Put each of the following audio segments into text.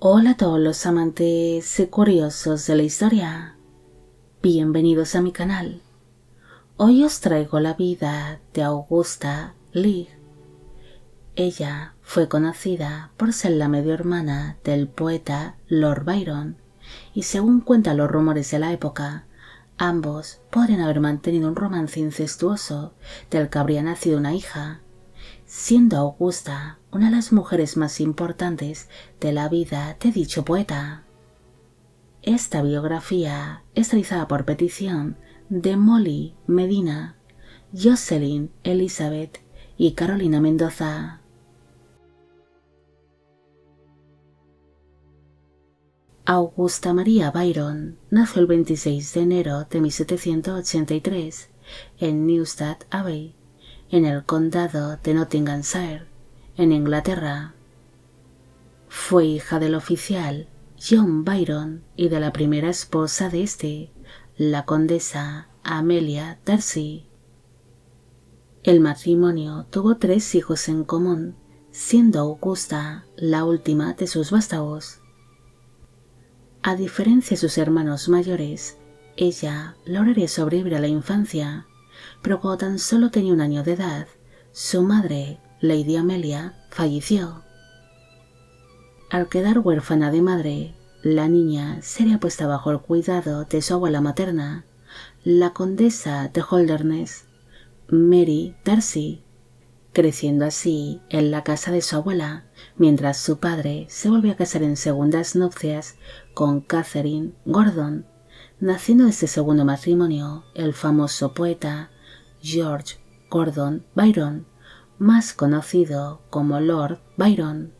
Hola a todos los amantes y curiosos de la historia. Bienvenidos a mi canal. Hoy os traigo la vida de Augusta Leigh. Ella fue conocida por ser la medio hermana del poeta Lord Byron y según cuentan los rumores de la época, ambos podrían haber mantenido un romance incestuoso del que habría nacido una hija, siendo Augusta una de las mujeres más importantes de la vida de dicho poeta. Esta biografía es realizada por petición de Molly Medina, Jocelyn Elizabeth y Carolina Mendoza. Augusta María Byron nació el 26 de enero de 1783 en Newstead Abbey, en el condado de Nottinghamshire, en Inglaterra. Fue hija del oficial John Byron y de la primera esposa de este, la condesa Amelia Darcy. El matrimonio tuvo 3 hijos en común, siendo Augusta la última de sus vástagos. A diferencia de sus hermanos mayores, ella lograría sobrevivir a la infancia, pero cuando tan solo tenía 1 año de edad, su madre, Lady Amelia, falleció. Al quedar huérfana de madre, la niña sería puesta bajo el cuidado de su abuela materna, la condesa de Holderness, Mary Darcy, creciendo así en la casa de su abuela, mientras su padre se volvió a casar en segundas nupcias con Catherine Gordon, naciendo de este segundo matrimonio el famoso poeta George Gordon Byron, más conocido como Lord Byron.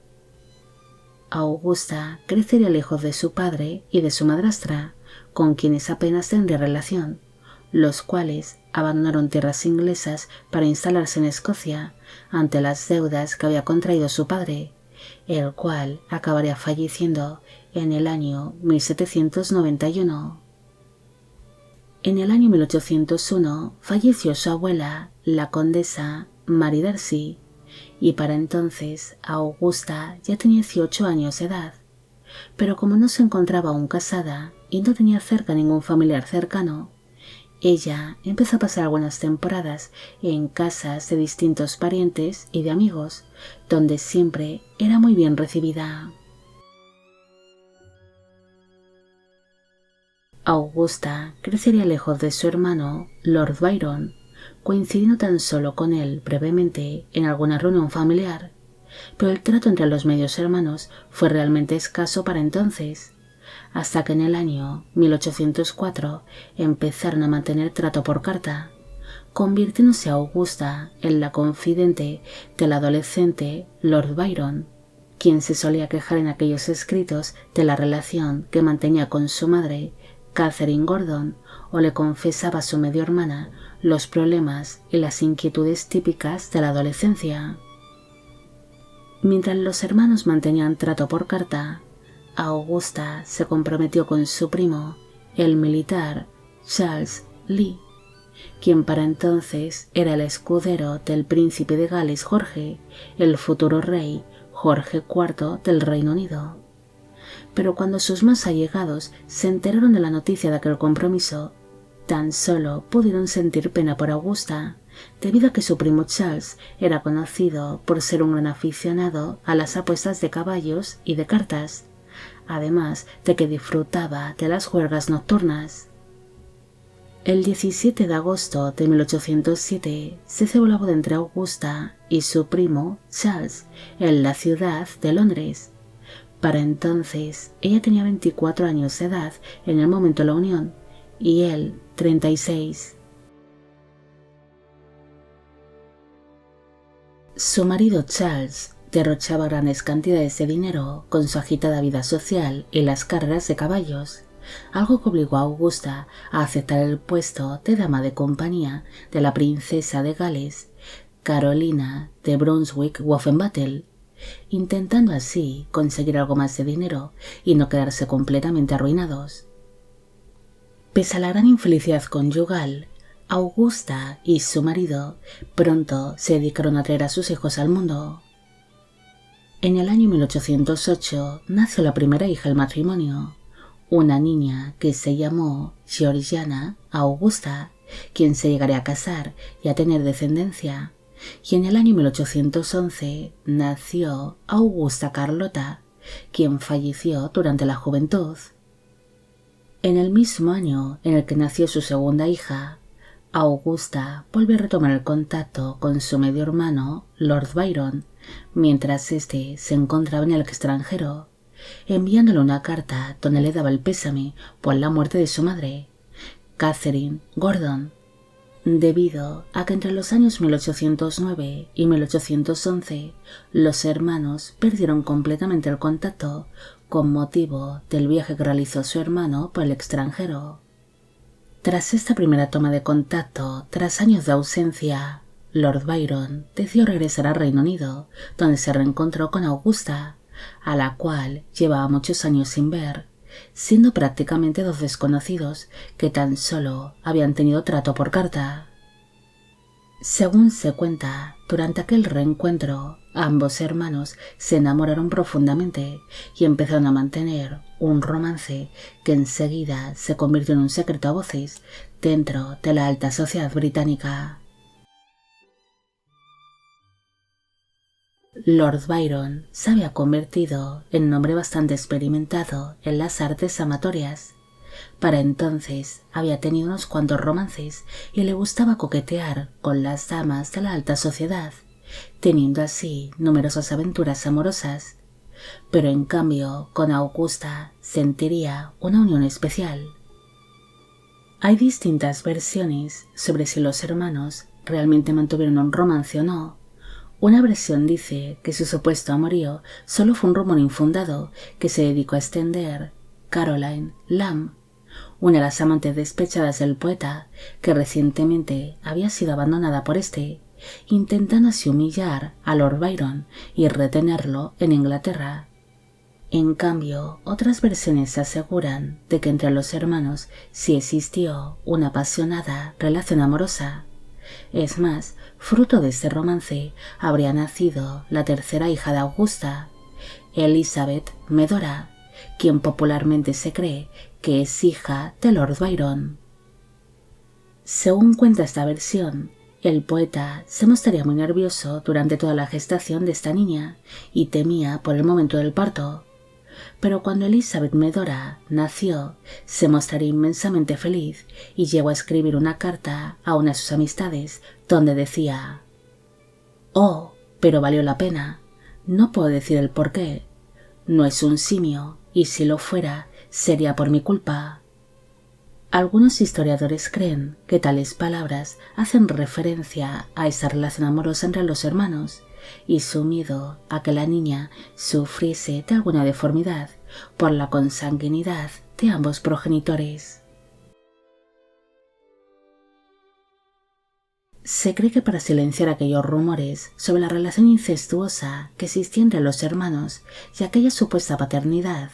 Augusta crecería lejos de su padre y de su madrastra, con quienes apenas tendría relación, los cuales abandonaron tierras inglesas para instalarse en Escocia ante las deudas que había contraído su padre, el cual acabaría falleciendo en el año 1791. En el año 1801 falleció su abuela, la condesa Mary Darcy, y para entonces Augusta ya tenía 18 años de edad, pero como no se encontraba aún casada y no tenía cerca ningún familiar cercano, ella empezó a pasar algunas temporadas en casas de distintos parientes y de amigos, donde siempre era muy bien recibida. Augusta crecería lejos de su hermano, Lord Byron, coincidiendo tan solo con él brevemente en alguna reunión familiar, pero el trato entre los medios hermanos fue realmente escaso para entonces, hasta que en el año 1804 empezaron a mantener trato por carta, convirtiéndose Augusta en la confidente del adolescente Lord Byron, quien se solía quejar en aquellos escritos de la relación que mantenía con su madre, Catherine Gordon, o le confesaba a su medio hermana los problemas y las inquietudes típicas de la adolescencia. Mientras los hermanos mantenían trato por carta, Augusta se comprometió con su primo, el militar Charles Lee, quien para entonces era el escudero del príncipe de Gales Jorge, el futuro rey Jorge IV del Reino Unido. Pero cuando sus más allegados se enteraron de la noticia de aquel compromiso, tan solo pudieron sentir pena por Augusta, debido a que su primo Charles era conocido por ser un gran aficionado a las apuestas de caballos y de cartas, además de que disfrutaba de las juergas nocturnas. El 17 de agosto de 1807 se celebró la boda entre Augusta y su primo Charles en la ciudad de Londres. Para entonces ella tenía 24 años de edad en el momento de la unión y él 36. Su marido Charles derrochaba grandes cantidades de dinero con su agitada vida social y las carreras de caballos, algo que obligó a Augusta a aceptar el puesto de dama de compañía de la princesa de Gales, Carolina de Brunswick-Wolfenbüttel, intentando así conseguir algo más de dinero y no quedarse completamente arruinados. Pese a la gran infelicidad conyugal, Augusta y su marido pronto se dedicaron a traer a sus hijos al mundo. En el año 1808 nació la primera hija del matrimonio, una niña que se llamó Georgiana Augusta, quien se llegaría a casar y a tener descendencia, y en el año 1811 nació Augusta Carlota, quien falleció durante la juventud. En el mismo año en el que nació su segunda hija, Augusta volvió a retomar el contacto con su medio hermano, Lord Byron, mientras éste se encontraba en el extranjero, enviándole una carta donde le daba el pésame por la muerte de su madre, Catherine Gordon, debido a que entre los años 1809 y 1811 los hermanos perdieron completamente el contacto con motivo del viaje que realizó su hermano por el extranjero. Tras esta primera toma de contacto, tras años de ausencia, Lord Byron decidió regresar al Reino Unido, donde se reencontró con Augusta, a la cual llevaba muchos años sin ver, siendo prácticamente dos desconocidos que tan solo habían tenido trato por carta. Según se cuenta, durante aquel reencuentro, ambos hermanos se enamoraron profundamente y empezaron a mantener un romance que enseguida se convirtió en un secreto a voces dentro de la alta sociedad británica. Lord Byron se había convertido en un hombre bastante experimentado en las artes amatorias. Para entonces había tenido unos cuantos romances y le gustaba coquetear con las damas de la alta sociedad, teniendo así numerosas aventuras amorosas, pero en cambio con Augusta sentiría una unión especial. Hay distintas versiones sobre si los hermanos realmente mantuvieron un romance o no. Una versión dice que su supuesto amorío solo fue un rumor infundado que se dedicó a extender Caroline Lamb, una de las amantes despechadas del poeta, que recientemente había sido abandonada por este, intentando así humillar a Lord Byron y retenerlo en Inglaterra. En cambio, otras versiones aseguran de que entre los hermanos sí existió una apasionada relación amorosa. Es más, fruto de este romance habría nacido la tercera hija de Augusta, Elizabeth Medora, quien popularmente se cree que es hija de Lord Byron. Según cuenta esta versión, el poeta se mostraría muy nervioso durante toda la gestación de esta niña y temía por el momento del parto, pero cuando Elizabeth Medora nació se mostraría inmensamente feliz y llegó a escribir una carta a una de sus amistades donde decía: «Oh, pero valió la pena. No puedo decir el por qué. No es un simio, y si lo fuera, sería por mi culpa». Algunos historiadores creen que tales palabras hacen referencia a esa relación amorosa entre los hermanos y su miedo a que la niña sufriese de alguna deformidad por la consanguinidad de ambos progenitores. Se cree que para silenciar aquellos rumores sobre la relación incestuosa que existía entre los hermanos y aquella supuesta paternidad,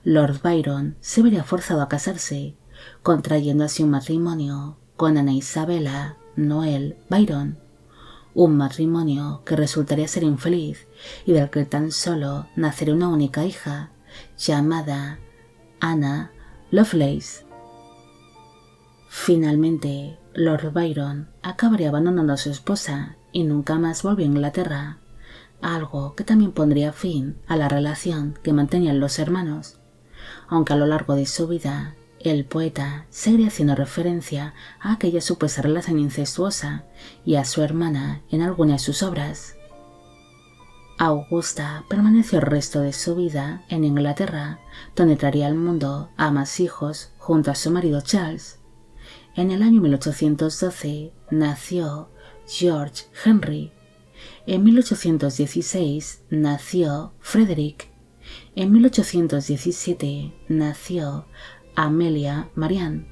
Lord Byron se vería forzado a casarse, contrayendo así un matrimonio con Ana Isabella Noel Byron, un matrimonio que resultaría ser infeliz y del que tan solo nacería una única hija, llamada Anna Lovelace. Finalmente, Lord Byron acabaría abandonando a su esposa y nunca más volvió a Inglaterra, algo que también pondría fin a la relación que mantenían los hermanos, aunque a lo largo de su vida el poeta seguiría haciendo referencia a aquella supuesta relación incestuosa y a su hermana en alguna de sus obras. Augusta permaneció el resto de su vida en Inglaterra, donde traería al mundo a más hijos junto a su marido Charles. En el año 1812 nació George Henry. En 1816 nació Frederick. En 1817 nació Amelia Marianne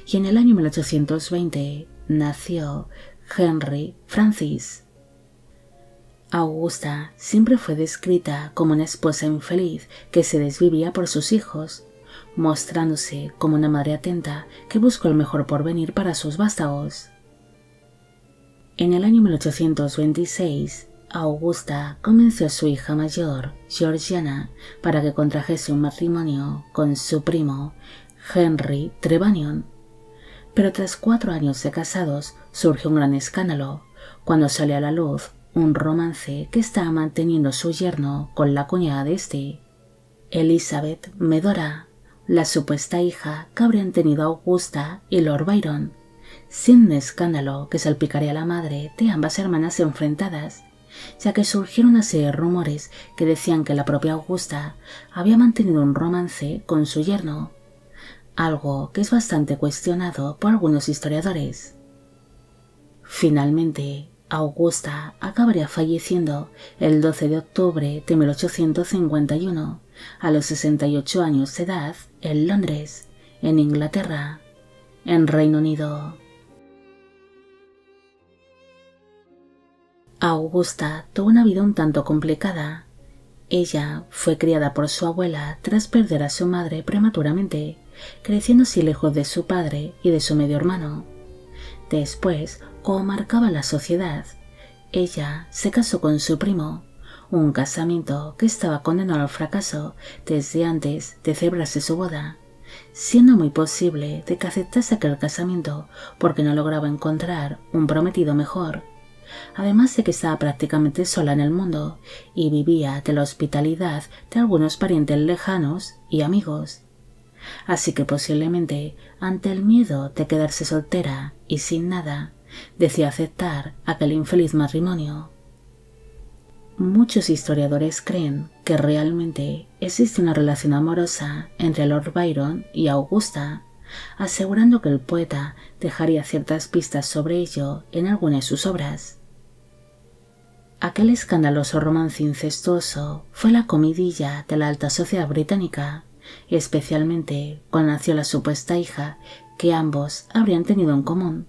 y en el año 1820 nació Henry Francis. Augusta siempre fue descrita como una esposa infeliz que se desvivía por sus hijos, mostrándose como una madre atenta que buscó el mejor porvenir para sus vástagos. En el año 1826, Augusta convenció a su hija mayor, Georgiana, para que contrajese un matrimonio con su primo, Henry Trevanion. Pero tras 4 años de casados surgió un gran escándalo cuando salió a la luz un romance que estaba manteniendo su yerno con la cuñada de este, Elizabeth Medora, la supuesta hija que habrían tenido Augusta y Lord Byron, sin un escándalo que salpicaría a la madre de ambas hermanas enfrentadas, ya que surgieron una serie de rumores que decían que la propia Augusta había mantenido un romance con su yerno, algo que es bastante cuestionado por algunos historiadores. Finalmente, Augusta acabaría falleciendo el 12 de octubre de 1851, a los 68 años de edad, en Londres, en Inglaterra, en Reino Unido. Augusta tuvo una vida un tanto complicada. Ella fue criada por su abuela tras perder a su madre prematuramente, creciendo así lejos de su padre y de su medio hermano. Después, como marcaba la sociedad, ella se casó con su primo, un casamiento que estaba condenado al fracaso desde antes de celebrarse su boda, siendo muy posible de que aceptase aquel casamiento porque no lograba encontrar un prometido mejor, además de que estaba prácticamente sola en el mundo y vivía de la hospitalidad de algunos parientes lejanos y amigos. Así que posiblemente, ante el miedo de quedarse soltera y sin nada, decidió aceptar aquel infeliz matrimonio. Muchos historiadores creen que realmente existe una relación amorosa entre Lord Byron y Augusta, asegurando que el poeta dejaría ciertas pistas sobre ello en alguna de sus obras. Aquel escandaloso romance incestuoso fue la comidilla de la alta sociedad británica, especialmente cuando nació la supuesta hija que ambos habrían tenido en común.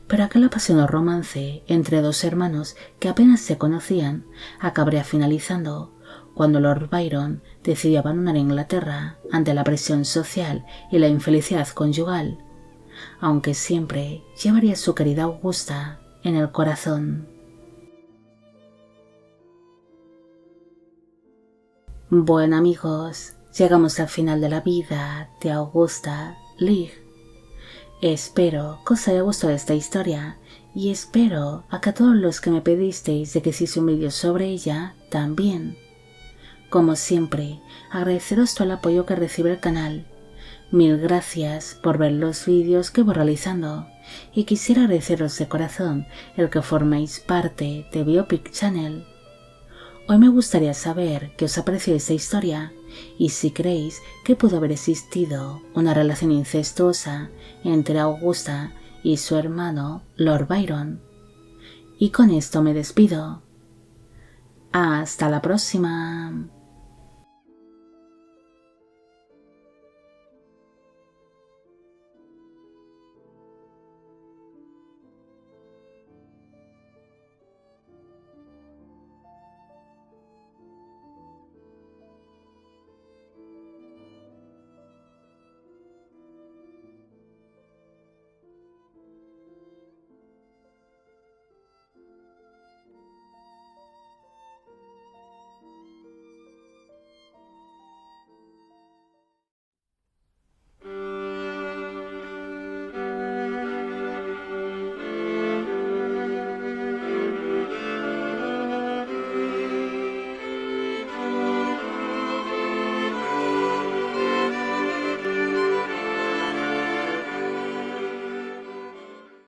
Pero aquel apasionado romance entre dos hermanos que apenas se conocían acabaría finalizando cuando Lord Byron decidió abandonar Inglaterra ante la presión social y la infelicidad conyugal, aunque siempre llevaría a su querida Augusta en el corazón. Bueno amigos, llegamos al final de la vida de Augusta Leigh. Espero que os haya gustado esta historia y espero a que a todos los que me pedisteis de que hiciese un vídeo sobre ella también. Como siempre, agradeceros todo el apoyo que recibe el canal. Mil gracias por ver los vídeos que voy realizando y quisiera agradeceros de corazón el que forméis parte de Biopic Channel. Hoy me gustaría saber qué os ha parecido esta historia y si creéis que pudo haber existido una relación incestuosa entre Augusta y su hermano Lord Byron. Y con esto me despido. Hasta la próxima.